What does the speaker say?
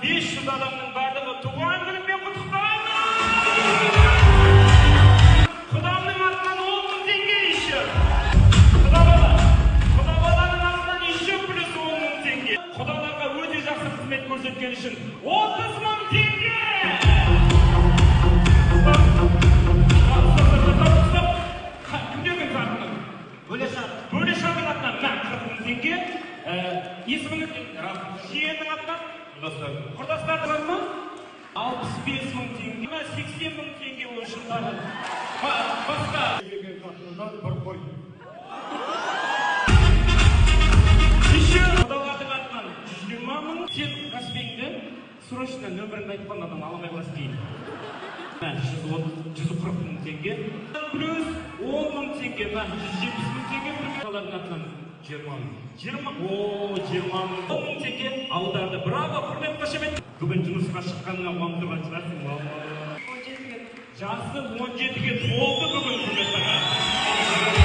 500 адамның барлығы туған күнімен құттықтаймын. Құдамның атынан 10 мың теңге еще. Құдабаланың атынан еще плюс 10 мың теңге. Құдаларға өте жақсы қызмет көрсеткен үшін 30 мың теңге. Бөлешағын атынан 40 мың теңге. Есіміңіз жиеннің атынан құрдастар бар ма? 65 мың теңге. 80 мың теңге үшін тағы. Басқа. Еще құдалардың атынан 120 мың. Сен Каспийді срочно нөмірін айтқан адам аламай қаласың дейді. 140 мың теңге. Плюс 10 мың теңге. 170 мың теңге. Құдалардың атынан 20 мың. 20 мың. 10 мың теңге аударды. Браво, құрмет, қошемет. Бүгін жұмысқа шыққанына қуанып тұрған шығарсың. 17-ге. Жасы 17-ге толды бүгін құрмет аға.